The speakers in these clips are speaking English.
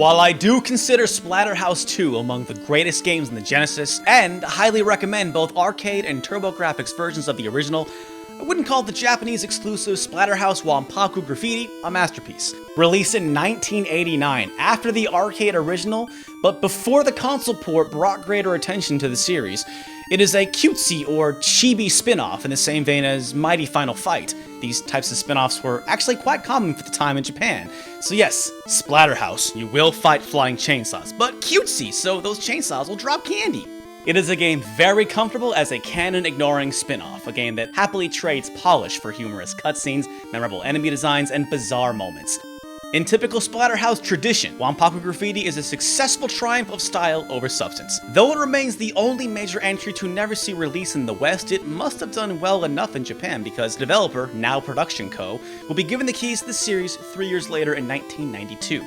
While I do consider Splatterhouse 2 among the greatest games in the Genesis, and highly recommend both arcade and TurboGrafx versions of the original, I wouldn't call the Japanese exclusive Splatterhouse Wanpaku Graffiti a masterpiece. Released in 1989, after the arcade original, but before the console port brought greater attention to the series, it is a cutesy or chibi spin-off in the same vein as Mighty Final Fight. These types of spin-offs were actually quite common for the time in Japan. So yes, Splatterhouse, you will fight flying chainsaws, but cutesy, so those chainsaws will drop candy. It is a game very comfortable as a canon-ignoring spin-off, a game that happily trades polish for humorous cutscenes, memorable enemy designs, and bizarre moments. In typical Splatterhouse tradition, Wanpaku Graffiti is a successful triumph of style over substance. Though it remains the only major entry to never see release in the West, it must have done well enough in Japan because the developer, now Production Co., will be given the keys to the series 3 years later in 1992.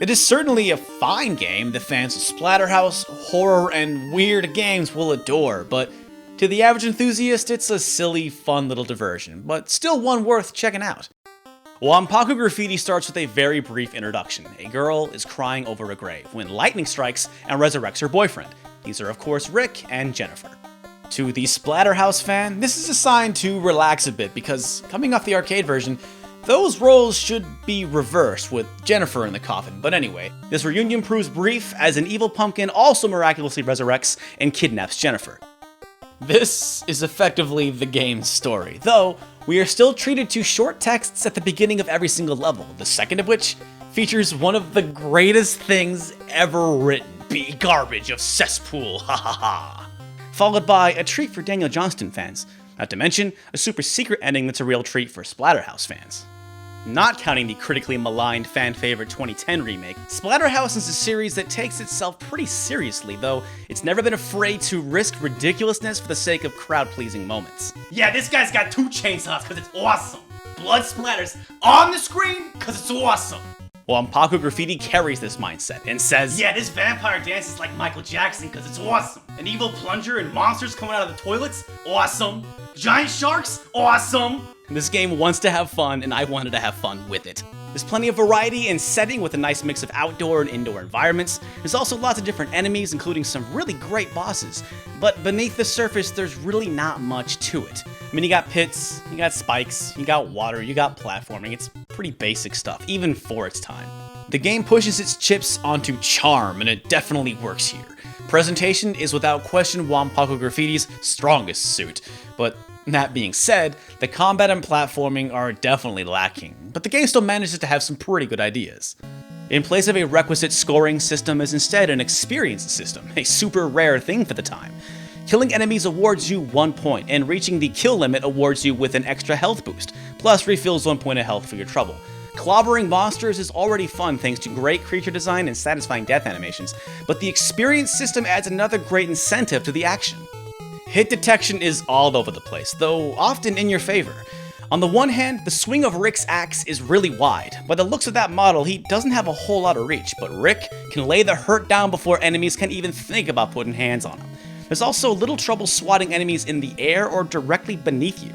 It is certainly a fine game the fans of Splatterhouse, horror, and weird games will adore, but to the average enthusiast, it's a silly, fun little diversion, but still one worth checking out. Wanpaku Graffiti starts with a very brief introduction. A girl is crying over a grave when lightning strikes and resurrects her boyfriend. These are of course Rick and Jennifer. To the Splatterhouse fan, this is a sign to relax a bit because coming off the arcade version, those roles should be reversed with Jennifer in the coffin, but anyway, this reunion proves brief as an evil pumpkin also miraculously resurrects and kidnaps Jennifer. This is effectively the game's story, though we are still treated to short texts at the beginning of every single level, the second of which features one of the greatest things ever written, be garbage of cesspool, ha ha ha. Followed by a treat for Daniel Johnston fans, not to mention a super secret ending that's a real treat for Splatterhouse fans. Not counting the critically maligned fan-favorite 2010 remake, Splatterhouse is a series that takes itself pretty seriously, though it's never been afraid to risk ridiculousness for the sake of crowd-pleasing moments. Yeah, this guy's got 2 chainsaws because it's awesome. Blood splatters on the screen because it's awesome. Wanpaku Graffiti carries this mindset and says, yeah, this vampire dances like Michael Jackson because it's awesome. An evil plunger and monsters coming out of the toilets? Awesome. Giant sharks? Awesome. This game wants to have fun, and I wanted to have fun with it. There's plenty of variety and setting with a nice mix of outdoor and indoor environments. There's also lots of different enemies, including some really great bosses. But beneath the surface, there's really not much to it. I mean, you got pits, you got spikes, you got water, you got platforming. It's pretty basic stuff, even for its time. The game pushes its chips onto charm, and it definitely works here. Presentation is without question Wanpaku Graffiti's strongest suit, but that being said, the combat and platforming are definitely lacking, but the game still manages to have some pretty good ideas. In place of a requisite scoring system is instead an experience system, a super rare thing for the time. Killing enemies awards you 1 point, and reaching the kill limit awards you with an extra health boost, plus refills 1 point of health for your trouble. Clobbering monsters is already fun thanks to great creature design and satisfying death animations, but the experience system adds another great incentive to the action. Hit detection is all over the place, though often in your favor. On the one hand, the swing of Rick's axe is really wide. By the looks of that model, he doesn't have a whole lot of reach, but Rick can lay the hurt down before enemies can even think about putting hands on him. There's also little trouble swatting enemies in the air or directly beneath you.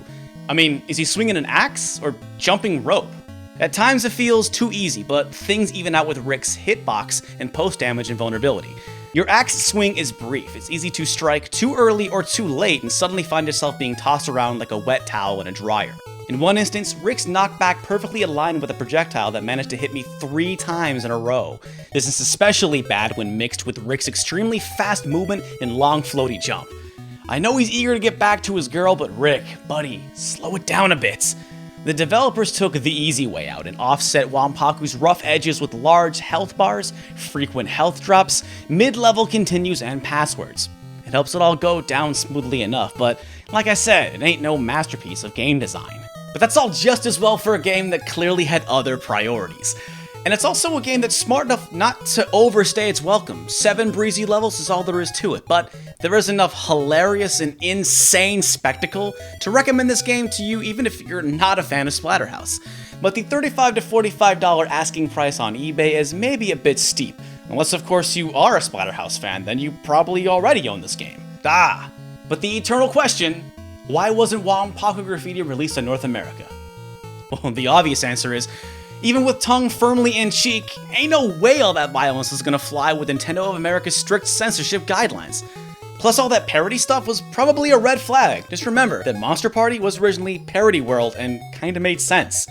I mean, is he swinging an axe or jumping rope? At times it feels too easy, but things even out with Rick's hitbox and post damage and vulnerability. Your axe swing is brief. It's easy to strike too early or too late and suddenly find yourself being tossed around like a wet towel in a dryer. In one instance, Rick's knockback perfectly aligned with a projectile that managed to hit me 3 times in a row. This is especially bad when mixed with Rick's extremely fast movement and long floaty jump. I know he's eager to get back to his girl, but Rick, buddy, slow it down a bit. The developers took the easy way out and offset Wanpaku's rough edges with large health bars, frequent health drops, mid-level continues, and passwords. It helps it all go down smoothly enough, but like I said, it ain't no masterpiece of game design. But that's all just as well for a game that clearly had other priorities. And it's also a game that's smart enough not to overstay its welcome. 7 breezy levels is all there is to it, but there is enough hilarious and insane spectacle to recommend this game to you even if you're not a fan of Splatterhouse. But the $35 to $45 asking price on eBay is maybe a bit steep. Unless of course you are a Splatterhouse fan, then you probably already own this game. But the eternal question, why wasn't Wanpaku Graffiti released in North America? Well, the obvious answer is, Even with tongue firmly in cheek, ain't no way all that violence is gonna fly with Nintendo of America's strict censorship guidelines. Plus, all that parody stuff was probably a red flag. Just remember that Monster Party was originally Parody World and kinda made sense.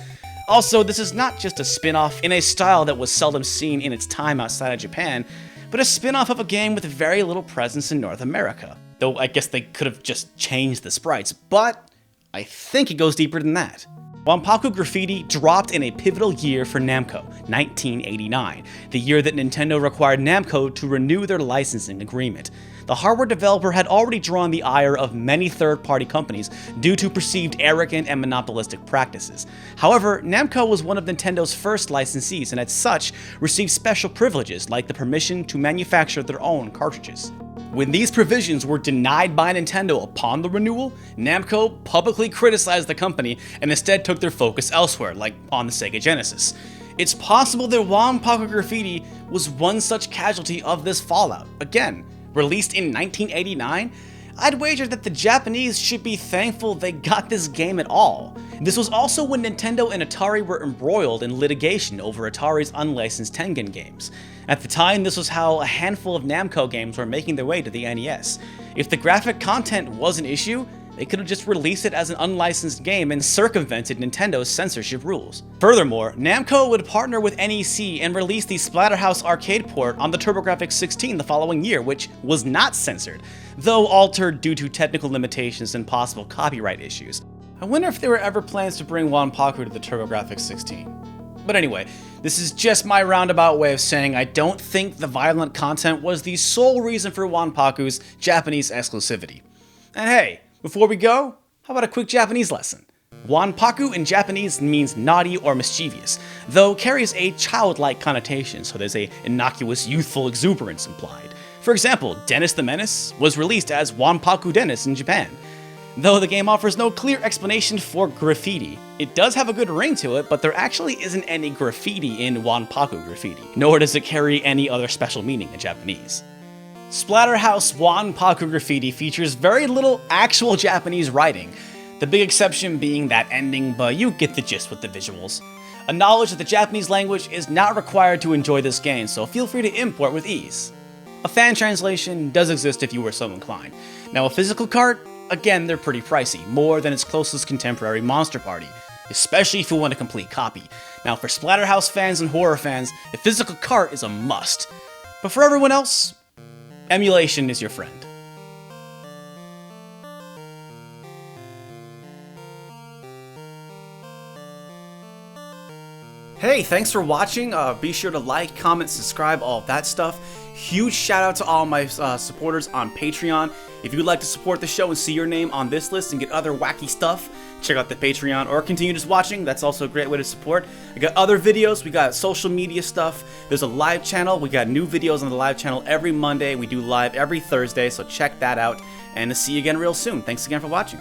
Also, this is not just a spin-off in a style that was seldom seen in its time outside of Japan, but a spin-off of a game with very little presence in North America. Though I guess they could have just changed the sprites, but I think it goes deeper than that. Wanpaku Graffiti dropped in a pivotal year for Namco, 1989, the year that Nintendo required Namco to renew their licensing agreement. The hardware developer had already drawn the ire of many third-party companies due to perceived arrogant and monopolistic practices. However, Namco was one of Nintendo's first licensees and as such received special privileges like the permission to manufacture their own cartridges. When these provisions were denied by Nintendo upon the renewal, Namco publicly criticized the company and instead took their focus elsewhere, like on the Sega Genesis. It's possible that Wanpaku Graffiti was one such casualty of this fallout. Again, released in 1989, I'd wager that the Japanese should be thankful they got this game at all. This was also when Nintendo and Atari were embroiled in litigation over Atari's unlicensed Tengen games. At the time, this was how a handful of Namco games were making their way to the NES. If the graphic content was an issue, they could have just released it as an unlicensed game and circumvented Nintendo's censorship rules. Furthermore, Namco would partner with NEC and release the Splatterhouse arcade port on the TurboGrafx-16 the following year, which was not censored, though altered due to technical limitations and possible copyright issues. I wonder if there were ever plans to bring Wanpaku to the TurboGrafx-16. But anyway, this is just my roundabout way of saying I don't think the violent content was the sole reason for Wanpaku's Japanese exclusivity. And hey, before we go, how about a quick Japanese lesson? Wanpaku in Japanese means naughty or mischievous, though carries a childlike connotation, so there's a innocuous youthful exuberance implied. For example, Dennis the Menace was released as Wanpaku Dennis in Japan. Though the game offers no clear explanation for graffiti, it does have a good ring to it, but there actually isn't any graffiti in Wanpaku Graffiti, nor does it carry any other special meaning in Japanese. Splatterhouse Wanpaku Graffiti features very little actual Japanese writing, the big exception being that ending, but you get the gist with the visuals. A knowledge of the Japanese language is not required to enjoy this game, so feel free to import with ease. A fan translation does exist if you were so inclined. Now a physical cart? Again, they're pretty pricey, more than its closest contemporary Monster Party, especially if you want a complete copy. Now for Splatterhouse fans and horror fans, a physical cart is a must. But for everyone else, emulation is your friend. Hey, thanks for watching. Be sure to like, comment, subscribe, all of that stuff. Huge shout out to all my supporters on Patreon. If you'd like to support the show and see your name on this list and get other wacky stuff, check out the Patreon or continue just watching. That's also a great way to support. I got other videos. We got social media stuff. There's a live channel. We got new videos on the live channel every Monday. We do live every Thursday, so check that out. And see you again real soon. Thanks again for watching.